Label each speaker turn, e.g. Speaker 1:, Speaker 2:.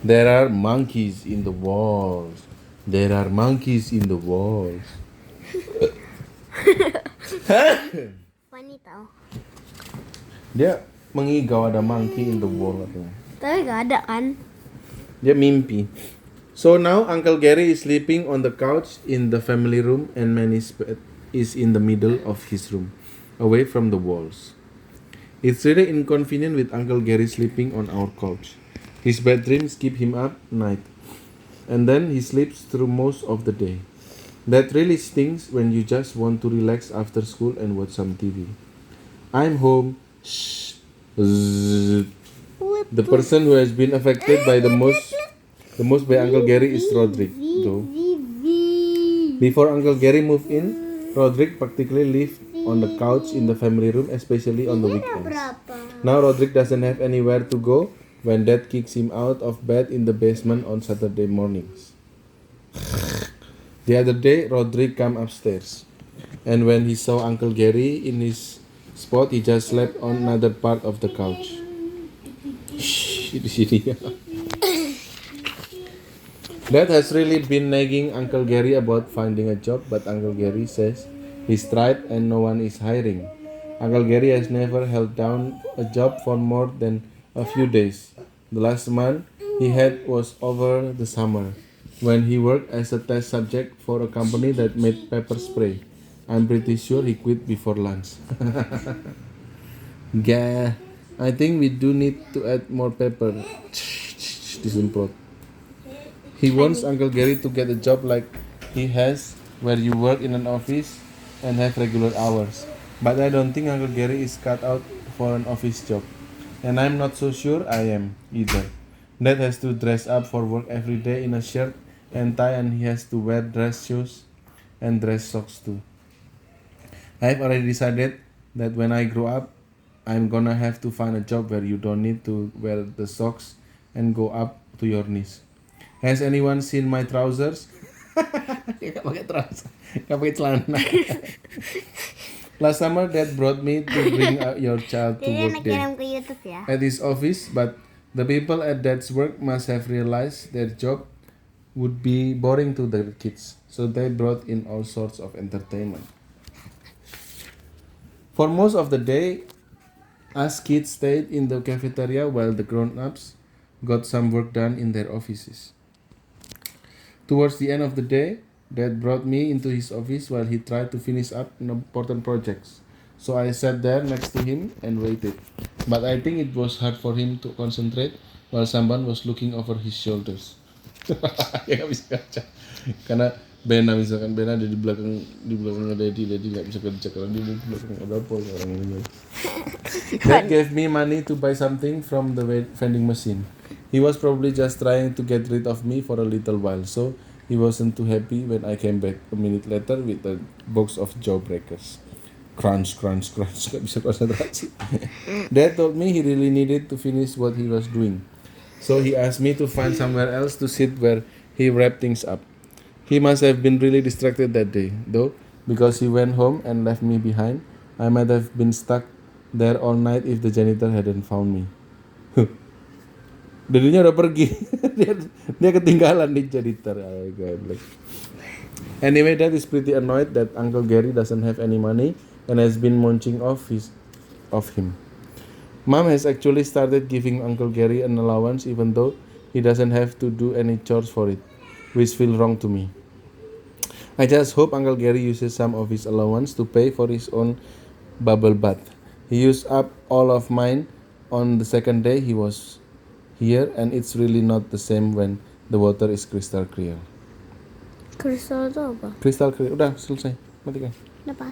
Speaker 1: There are monkeys in the walls. There are monkeys in the walls.
Speaker 2: Funny tau.
Speaker 1: Dia mengigau ada monkey in the wall katanya.
Speaker 2: Tapi gak ada kan?
Speaker 1: Dia mimpi. So now Uncle Gary is sleeping on the couch in the family room and Manny's bed is in the middle of his room, away from the walls. It's really inconvenient with Uncle Gary sleeping on our couch. His bad dreams keep him up night, and then he sleeps through most of the day. That really stinks when you just want to relax after school and watch some TV. I'm home. Shh. Zzz. The person who has been affected by the most by Uncle Gary is Roderick, though. Before Uncle Gary moved in, Roderick practically lived on the couch in the family room, especially on the weekends. Now Roderick doesn't have anywhere to go when Dad kicks him out of bed in the basement on Saturday mornings. The other day, Roderick came upstairs, and when he saw Uncle Gary in his spot, he just slept on another part of the couch. Shh, di sini. Dad has really been nagging Uncle Gary about finding a job, but Uncle Gary says he's tried and no one is hiring. Uncle Gary has never held down a job for more than a few days. The last month he had was over the summer, when he worked as a test subject for a company that made pepper spray. I'm pretty sure he quit before lunch. Gah, I think we do need to add more pepper. Disemprot. He wants Uncle Gary to get a job like he has, where you work in an office and have regular hours. But I don't think Uncle Gary is cut out for an office job. And I'm not so sure I am either. Dad has to dress up for work every day in a shirt and tie, and he has to wear dress shoes and dress socks too. I've already decided that when I grow up, I'm gonna have to find a job where you don't need to wear the socks and go up to your knees. Has anyone seen my trousers? Gak pakai trousers, gak pakai celana. Last summer, Dad brought me to bring your child to work day
Speaker 2: Kirim ke YouTube ya.
Speaker 1: at his office, but the people at Dad's work must have realized their job would be boring to their kids, so they brought in all sorts of entertainment. For most of the day, us kids stayed in the cafeteria while the grown-ups got some work done in their offices. Towards the end of the day, Dad brought me into his office while he tried to finish up important projects. So I sat there next to him and waited. But I think it was hard for him to concentrate while someone was looking over his shoulders. Ya nggak bisa kerja. Karena Bena misalkan Bena ada di belakang Daddy nggak bisa kerja karena dia di belakang ada apa orang ini. Dad gave me money to buy something from the vending machine. He was probably just trying to get rid of me for a little while, so he wasn't too happy when I came back a minute later with a box of jawbreakers. Crunch, crunch, crunch. Gak bisa konsentrasi. Dad told me he really needed to finish what he was doing, so he asked me to find somewhere else to sit where he wrapped things up. He must have been really distracted that day, though, because he went home and left me behind. I might have been stuck there all night if the janitor hadn't found me. Dadinya udah pergi. dia ketinggalan di janitor. Oh God. Anyway, Dad is pretty annoyed that Uncle Gary doesn't have any money and has been munching off him. Mom has actually started giving Uncle Gary an allowance even though he doesn't have to do any chores for it, which feels wrong to me. I just hope Uncle Gary uses some of his allowance to pay for his own bubble bath. He used up all of mine on the second day he was here, and it's really not the same when the water is crystal clear.
Speaker 2: Kristal itu apa?
Speaker 1: Crystal clear. Udah selesai. Matikan.
Speaker 2: Kenapa?